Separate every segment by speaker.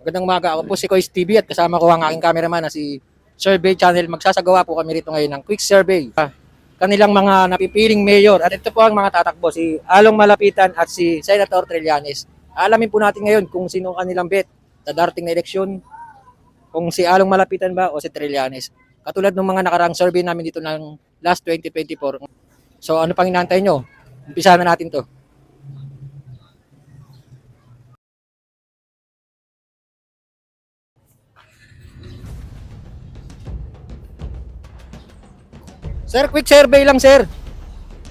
Speaker 1: Magandang umaga. Ako po si Kois TV at kasama ko ang aking cameraman na si Survey Channel. Magsasagawa po kami rito ngayon ng quick survey. Kanilang mga napipiling mayor. At ito po ang mga tatakbo, si Along Malapitan at si Senator Trillanes. Alamin po natin ngayon kung sino ang kanilang bet sa darating na eleksyon. Kung si Along Malapitan ba o si Trillanes. Katulad ng mga nakaraang survey namin dito ng last 2024. So ano pang inaantay nyo? Umpisa na natin to. Sir, quick survey lang sir.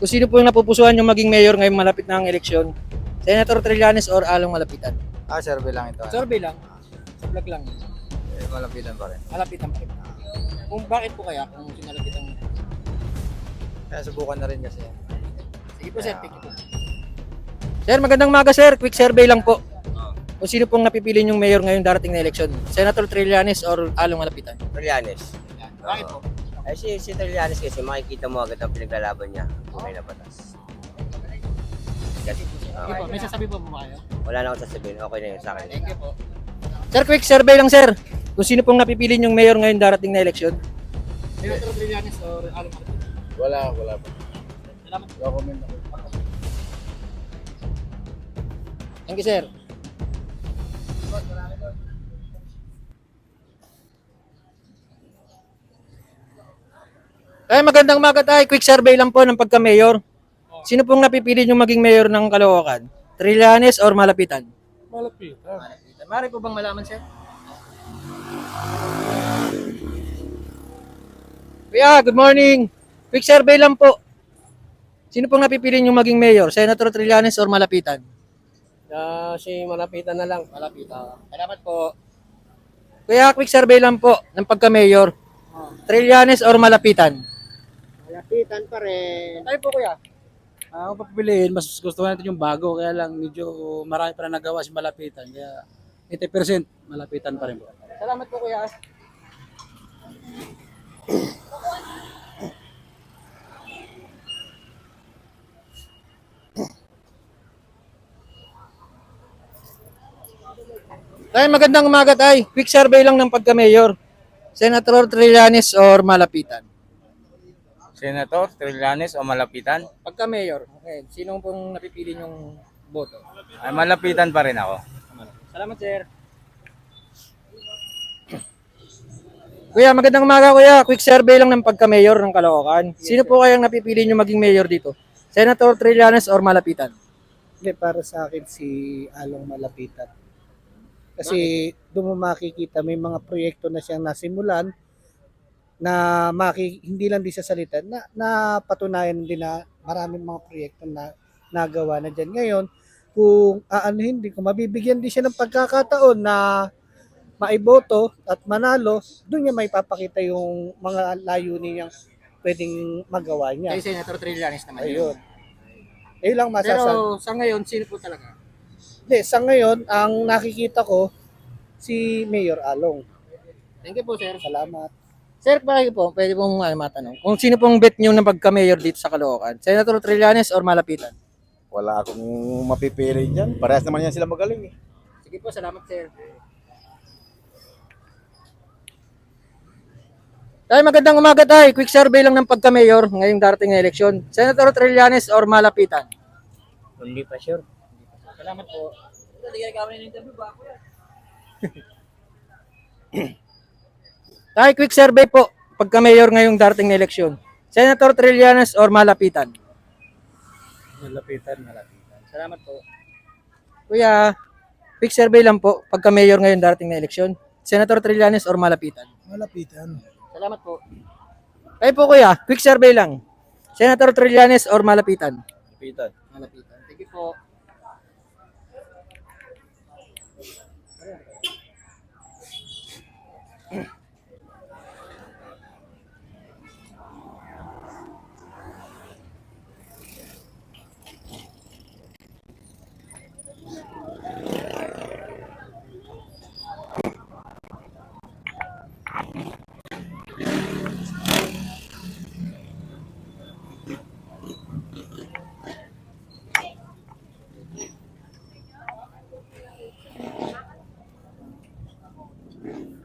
Speaker 1: Kung sino po yung napupusuan yung maging mayor ngayong malapit na ang eleksyon. Senator Trillanes or Along Malapitan?
Speaker 2: Survey lang ito.
Speaker 1: Survey lang. Sa vlog lang.
Speaker 2: Malapitan pa rin.
Speaker 1: Malapitan pa rin. Kung bakit po kaya kung sinalapitan mo?
Speaker 2: Kaya subukan na rin kasi.
Speaker 1: Sige po sir, thank you po. Sir, magandang umaga sir. Quick survey lang po. Kung sino pong napipili yung mayor ngayong darating na eleksyon. Senator Trillanes or Along Malapitan?
Speaker 3: Trillanes.
Speaker 1: Bakit po?
Speaker 3: Ay si Trillanes kasi makikita mo agad ang pinaglalaban niya kung may nabatas. Kasi,
Speaker 1: Sige po, may sasabi po mo kayo?
Speaker 3: wala na akong sasabihin, okay na yun sa akin.
Speaker 1: Thank you po. Sir, quick survey lang sir. Kung sino pong napipili yung mayor ngayong darating na eleksyon. Senator Trillanes or Along Malapitan?
Speaker 2: Wala pa.
Speaker 1: Salamat.
Speaker 2: Comment ako.
Speaker 1: Thank you sir. Ay, magandang umaga tayo. Quick survey lang po ng pagka-mayor. Sino pong napipili yung maging mayor ng Caloocan? Trillanes or Malapitan?
Speaker 2: Malapitan.
Speaker 1: Mari po bang malaman, sir? Kuya, good morning. Quick survey lang po. Sino pong napipili yung maging mayor? Senator Trillanes or Malapitan?
Speaker 2: Si Malapitan na lang.
Speaker 1: Malapitan. Salamat po. Kuya, quick survey lang po ng pagka-mayor. Trillanes or Malapitan?
Speaker 2: Malapitan pa rin.
Speaker 1: Tayo po, kuya.
Speaker 4: Kung papipiliin, mas gusto natin yung bago. Kaya lang medyo marami pa na nagawa si Malapitan. Kaya 80% Malapitan pa rin po.
Speaker 1: Salamat po, kuya. Tay, magandang umaga tay. Quick survey lang ng pagka-mayor. Senator Trillanes or Malapitan?
Speaker 2: Senator Trillanes o Malapitan?
Speaker 1: Pagka-mayor. Okay. Sino pong napipili yung boto?
Speaker 2: Ay, Malapitan pa rin ako.
Speaker 1: Salamat, sir. Kuya, magandang umaga kuya. Quick survey lang ng pagka-mayor ng Caloocan. Sino po kayang napipili nyo maging mayor dito? Senator Trillanes or Malapitan?
Speaker 5: Hindi, para sa akin si Along Malapitan. Kasi doon mo makikita may mga proyekto na siyang nasimulan na hindi lang din sa salita, na napatunayan din na maraming mga proyekto na nagawa na dyan. Ngayon, kung aanuhin din, kung mabibigyan din siya ng pagkakataon na maiboto at manalo, doon niya may papakita yung mga layunin niyang pwedeng magawa niya.
Speaker 1: Kay Senator Trillanes naman
Speaker 5: Ayun. Ayun lang masasabi.
Speaker 1: Pero sa ngayon, sino po talaga?
Speaker 5: Hindi, sa ngayon, ang nakikita ko, si Mayor Along.
Speaker 1: Thank you po, sir.
Speaker 5: Salamat.
Speaker 1: Sir, bakit po? Pwede pong matanong. Kung sino pong bet nyo ng pagka-mayor dito sa Caloocan? Senator Trillanes or Malapitan?
Speaker 6: Wala akong mapipili dyan. Parehas naman yan sila magaling eh.
Speaker 1: Sige po, salamat, sir. Tay, magandang umaga tay. Quick survey lang ng pagka-mayor ngayong darating na eleksyon. Senator Trillanes or Malapitan?
Speaker 3: Hindi pa sure.
Speaker 1: Salamat po. Tay, quick survey po. Pagka-mayor ngayong darating na eleksyon. Senator Trillanes or Malapitan?
Speaker 4: Malapitan.
Speaker 1: Salamat po. Kuya, quick survey lang po. Pagka-mayor ngayong darating na eleksyon. Senator Trillanes or Malapitan?
Speaker 5: Malapitan.
Speaker 1: Salamat po. Kayo po kuya, quick survey lang. Senator Trillanes or Malapitan?
Speaker 2: Malapitan.
Speaker 1: Malapitan. Thank you po.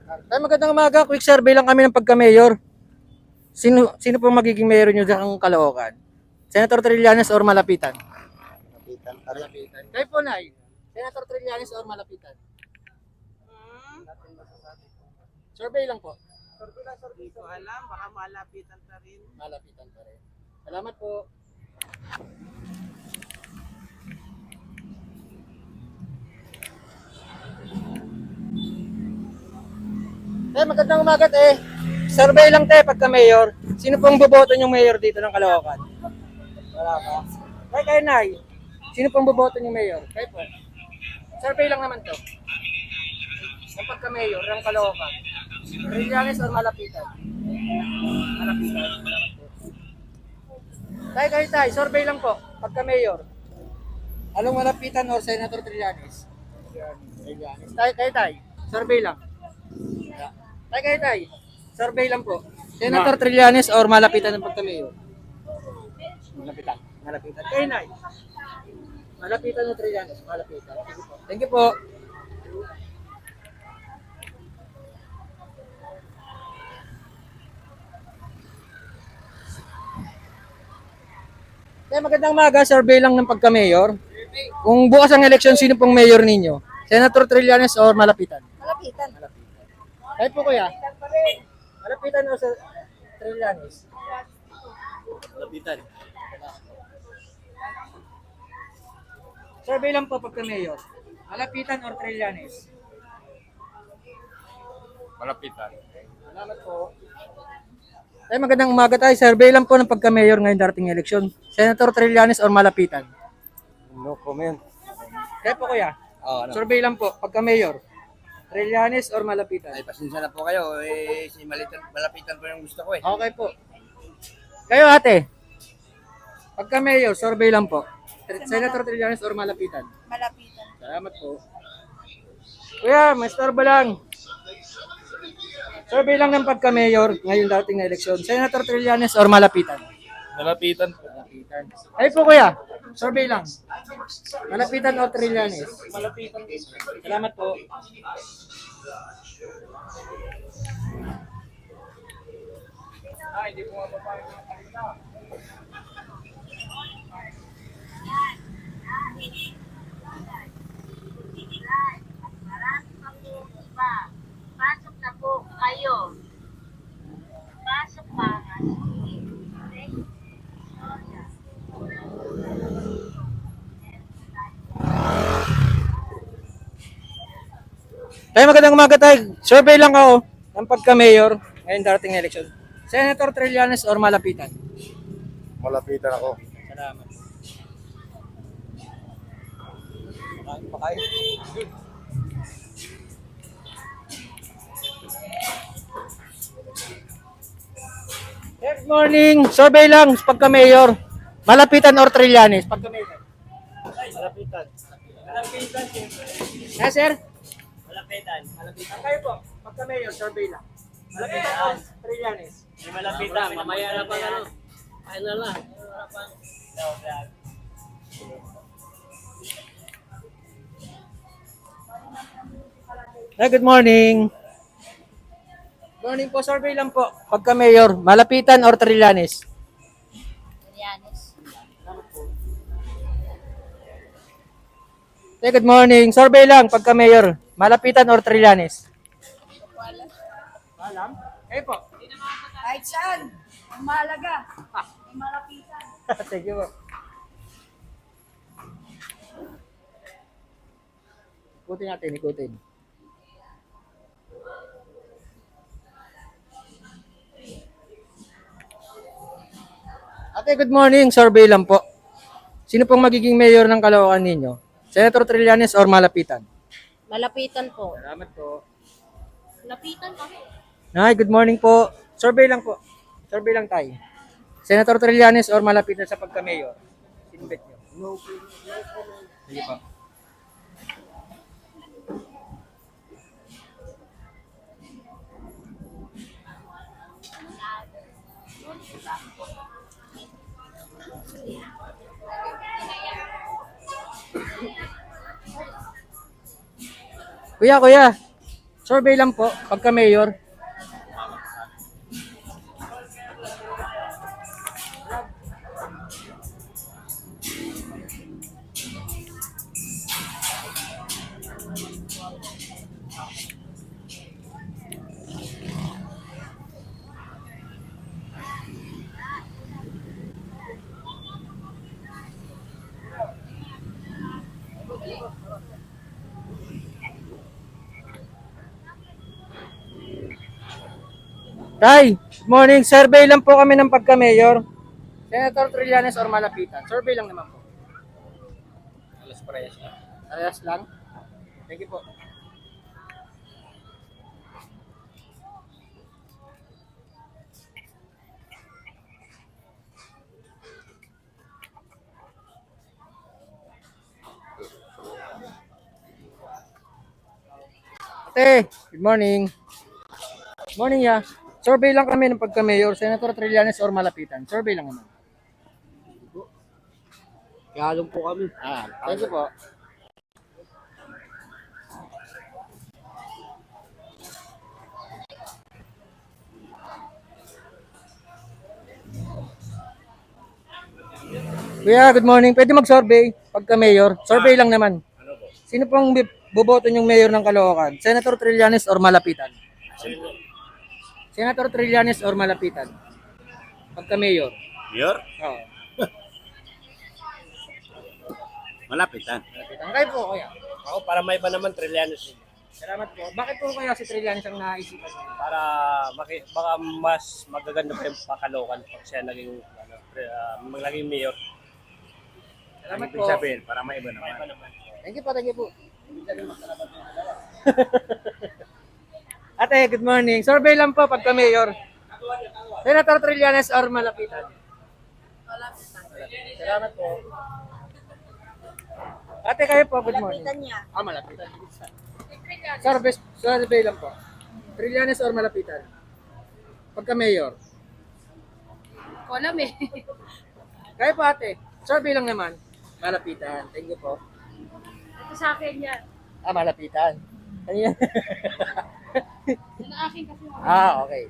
Speaker 1: Tay, magandang umaga. Quick survey lang kami ng pagka-mayor. Sino po magiging mayor nyo dyan ng Caloocan? Senator Trillanes or Malapitan? Malapitan. Kayo po, Nay. Senator Trillanes or Malapitan? Survey lang po.
Speaker 7: Hindi ko alam, baka malapitan pa rin.
Speaker 1: Malapitan pa rin. Salamat po. Magandang umaga, Survey lang, pagka-mayor. Sino pong boboto yung mayor dito ng Caloocan? Wala pa. Kayo, Nay. Sino pong boboto yung mayor? Kayo po. Survey lang naman to. Ng pagka-mayor ng Caloocan. Trillanes or Malapitan? Malapitan. Salamat po. Tay. Survey lang po. Pagka-mayor. Along Malapitan or Senator Trillanes? Trillanes. Tay. Survey lang. Tay. Survey lang po. Senator Trillanes or Malapitan ng pagka-mayor? Malapitan. Kayo, Nay. Malapitan o Trillanes? Malapitan. Thank you po. Magandang umaga. Survey lang ng pagka-mayor. Kung bukas ang eleksyon, sino pong mayor ninyo? Senator Trillanes or Malapitan?
Speaker 8: Malapitan.
Speaker 1: Kayo po, kuya. Malapitan o sa Trillanes?
Speaker 2: Malapitan.
Speaker 1: Survey lang po pagka-mayor. Malapitan or Trillanes?
Speaker 2: Malapitan.
Speaker 1: Salamat po. Magandang umaga tayo. Survey lang po ng pagka-mayor ngayong darating eleksyon. Senator Trillanes or Malapitan?
Speaker 2: No comment.
Speaker 1: Kaya po, kuya.
Speaker 3: Oo,
Speaker 1: Survey lang po pagka-mayor. Trillanes or Malapitan?
Speaker 3: Ay, pasensya na po kayo. Si malapitan po yung gusto ko eh.
Speaker 1: Okay po. Kayo, ate. Pagka-mayor, survey lang po. Senator Trillanes or Malapitan?
Speaker 8: Malapitan.
Speaker 1: Salamat po. Kuya, may storbo lang. Survey lang ng pagka-mayor ngayong dating na eleksyon. Senator Trillanes or Malapitan?
Speaker 2: Malapitan.
Speaker 1: Malapitan. Ay po, kuya. Survey lang. Malapitan o Trillanes? Malapitan. Salamat po. Hindi po
Speaker 9: Pasok na po kayo. Pasok mga.
Speaker 1: magandang umaga tayo. Survey lang ako ng pagka-mayor ngayong darating na eleksyon. Senator Trillanes or Malapitan?
Speaker 6: Malapitan ako.
Speaker 1: Salamat. Good morning. Survey lang pagka-mayor. Malapitan or Trillanes? Pagka-mayor. Malapitan. Malapitan. Sir? Malapitan. Kayo po. Pagka-mayor, survey lang. Malapitan or Trillanes?
Speaker 7: Malapitan, mamaya na pa ano. Ay na lang.
Speaker 1: Good morning. Morning po, survey lang po. Pagka-mayor, Malapitan or Trillanes?
Speaker 8: Trillanes.
Speaker 1: Good morning. Survey lang, pagka-mayor, Malapitan or Trillanes? Alam? Kayo po.
Speaker 8: Kahit saan. Ang mahalaga. May malapitan.
Speaker 1: Thank you po. Ikutin. Ate, good morning. Survey lang po. Sino pong magiging mayor ng Caloocan ninyo? Senator Trillanes or Malapitan?
Speaker 8: Malapitan po.
Speaker 1: Salamat po.
Speaker 8: Malapitan kami.
Speaker 1: Hi, good morning po. Survey lang po. Survey lang tayo. Senator Trillanes or Malapitan sa pagka-mayor? Sinibet nyo. No. Sige po. Kuya. Survey lang po, pagka mayor. Tay, good morning. Survey lang po kami ng pagka-mayor. Senator Trillanes or Malapitan. Survey lang naman po.
Speaker 2: Alas parehas na.
Speaker 1: Ayos lang. Thank you po. Ate, good morning. Morning ya. Survey lang kami ng pagka-mayor. Senator Trillanes or Malapitan. Survey lang naman.
Speaker 7: Kalong po kami.
Speaker 1: Thank you po. Kuya, good morning. Pwede mag-survey pagka-mayor? Survey lang naman. Sino pong boboto yung mayor ng Caloocan? Senator Trillanes or Malapitan? Senator Trillanes or Malapitan? Pagka-mayor?
Speaker 6: Mayor?
Speaker 1: Oo.
Speaker 6: Malapitan.
Speaker 1: Malapitan. Kayo po, kuya.
Speaker 7: Ako para may iba naman, Trillanes.
Speaker 1: Salamat po. Bakit po kaya si Trillanes ang naisipan niyo?
Speaker 7: Para baka mas magaganda pa yung Caloocan pag siya naging, naging mayor.
Speaker 1: Salamat po.
Speaker 6: Ibig sabihin, para may iba naman.
Speaker 1: Thank you po, thank you po. Ate, good morning. Survey lang po pagka mayor. Senator Trillanes or Malapitan? Malapitan. Salamat po. Ate, kayo po, good morning.
Speaker 8: Malapitan niya.
Speaker 1: Malapitan. Survey lang po. Trillanes or Malapitan? Pagka mayor.
Speaker 8: Ko alam eh.
Speaker 1: Kayo po, ate. Survey lang naman. Malapitan. Thank you po.
Speaker 8: Ito sa akin yan.
Speaker 1: Malapitan. Ano yan?
Speaker 8: Ano akin kasi.
Speaker 1: Okay.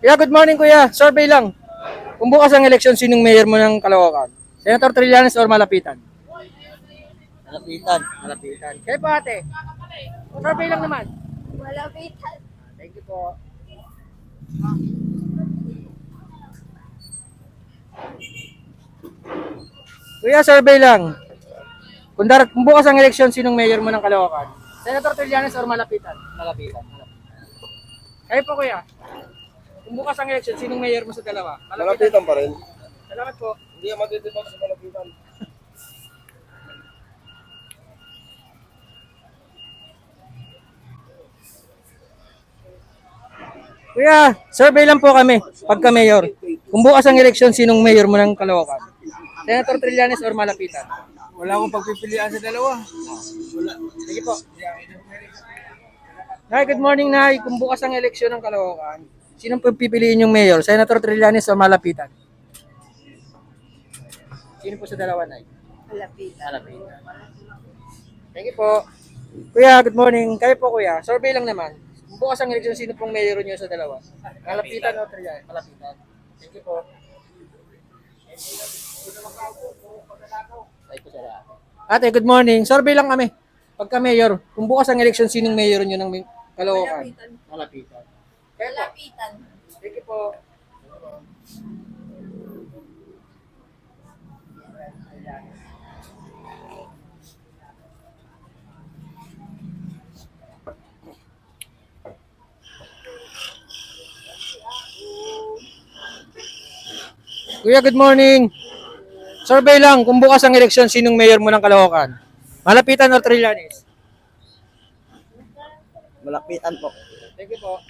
Speaker 1: Kuya, good morning kuya. Survey lang. Kung bukas ang eleksyon, sinong mayor mo ng Caloocan? Senator Trillanes or Malapitan? Malapitan. Malapitan. Kayo po ate. Survey lang naman.
Speaker 8: Malapitan.
Speaker 1: Thank you po. Kuya, survey lang. Kung bukas ang eleksyon, sinong mayor mo ng Caloocan? Senator Trillanes or Malapitan? Malapitan. Kayo po kuya. Kung bukas ang eleksyon, sinong mayor mo sa dalawa?
Speaker 2: Malapitan pa rin.
Speaker 1: Salamat po.
Speaker 2: Hindi ako matitibag sa malapitan.
Speaker 1: Kuya, survey lang po kami pagka mayor. Kung bukas ang eleksyon, sinong mayor mo ng Caloocan? Senator Trillanes or Malapitan?
Speaker 2: Wala akong pagpipilian sa dalawa.
Speaker 1: Sige po. Nay, good morning Nay. Kung bukas ang eleksyon ng Caloocan, sinong pipiliin yung mayor? Senator Trillanes o Malapitan? Sino po sa dalawa, Nay?
Speaker 8: Malapitan.
Speaker 1: Malapitan. Thank you po. Kuya, good morning. Kayo po kuya, survey lang naman. Kung bukas ang eleksyon, sino pong mayor niyo sa dalawa? Malapitan o Trillanes? Malapitan. Thank you po. Ate, good morning. Survey lang kami. Pagka mayor, kung bukas ang eleksyon, sinong mayor niyo ng Caloocan? Malapitan.
Speaker 8: Malapitan.
Speaker 1: Thank you po. Kuya, good morning. Survey lang, kung bukas ang eleksyon, sinong mayor mo ng Caloocan? Malapitan or Trillanes?
Speaker 3: Malapitan po.
Speaker 1: Thank you po.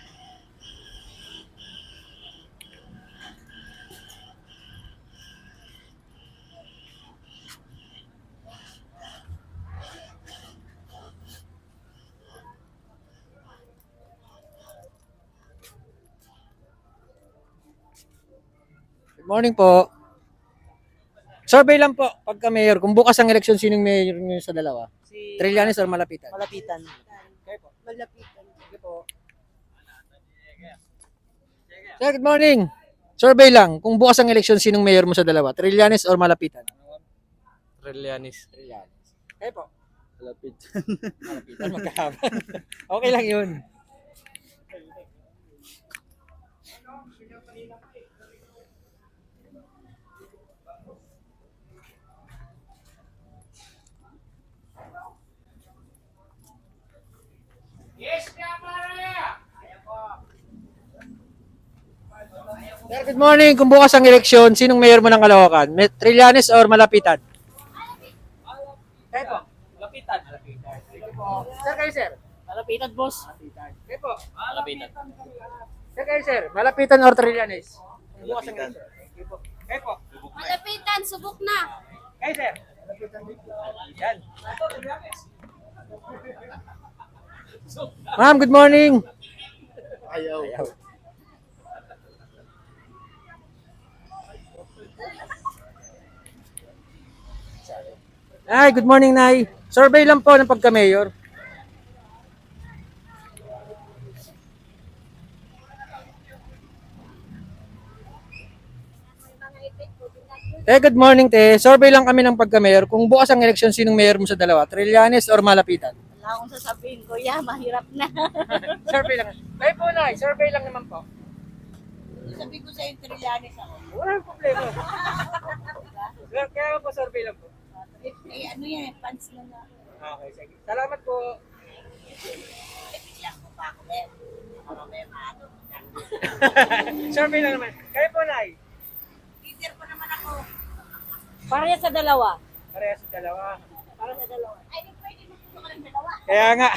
Speaker 1: Good morning po. Survey lang po, pagka mayor, kung bukas ang eleksyon, sinong mayor nyo sa dalawa?
Speaker 8: Si
Speaker 1: Trillanes or Malapitan?
Speaker 8: Malapitan. Malapitan.
Speaker 1: Sir, good morning. Survey lang, kung bukas ang eleksyon, sinong mayor mo sa dalawa? Trillanes or Malapitan?
Speaker 2: Trillanes.
Speaker 1: Trillanes. Kayo po?
Speaker 2: Malapit.
Speaker 1: Malapitan, magkahaban. Okay lang yun. Sir, good morning. Kung bukas ang eleksyon, sinong mayor mo ng Caloocan? Trillanes or Malapitan? Kayo po?
Speaker 7: Lapitan.
Speaker 1: Sir, kayo sir?
Speaker 8: Malapitan, boss.
Speaker 1: Kayo po?
Speaker 7: Lapitan.
Speaker 1: Sir, kayo sir? Malapitan or Trillanes? Kung bukas ang eleksyon. Kayo po? Kayo po?
Speaker 9: Malapitan, subok na.
Speaker 1: Kayo sir? Yan. Ma'am, good morning.
Speaker 6: Ayaw.
Speaker 1: Ay, good morning, Nay. Survey lang po ng pagka-mayor. Good morning, te. Survey lang kami ng pagka-mayor. Kung bukas ang eleksyon, sinong mayor mo sa dalawa? Trillanes or Malapitan?
Speaker 8: Wala akong sasabihin, kuya. Mahirap na.
Speaker 1: Survey lang. Kayo po, Nay. Survey lang naman po.
Speaker 8: Sabi ko sa yung Trillanes ako.
Speaker 1: Walang problema. Kaya po, survey lang po.
Speaker 8: Eh, ano yan, fans na nga.
Speaker 1: Okay, sige. Salamat po.
Speaker 8: Bigyan ko pa ako, eh. Ako, may maano.
Speaker 1: Survey lang naman. Kayo po, Nay.
Speaker 8: Teacher ko naman ako. Para yan sa dalawa.
Speaker 1: Parehas sa dalawa.
Speaker 8: Para sa dalawa. Ay, di pwede magpuno ka ng dalawa.
Speaker 1: Kaya nga.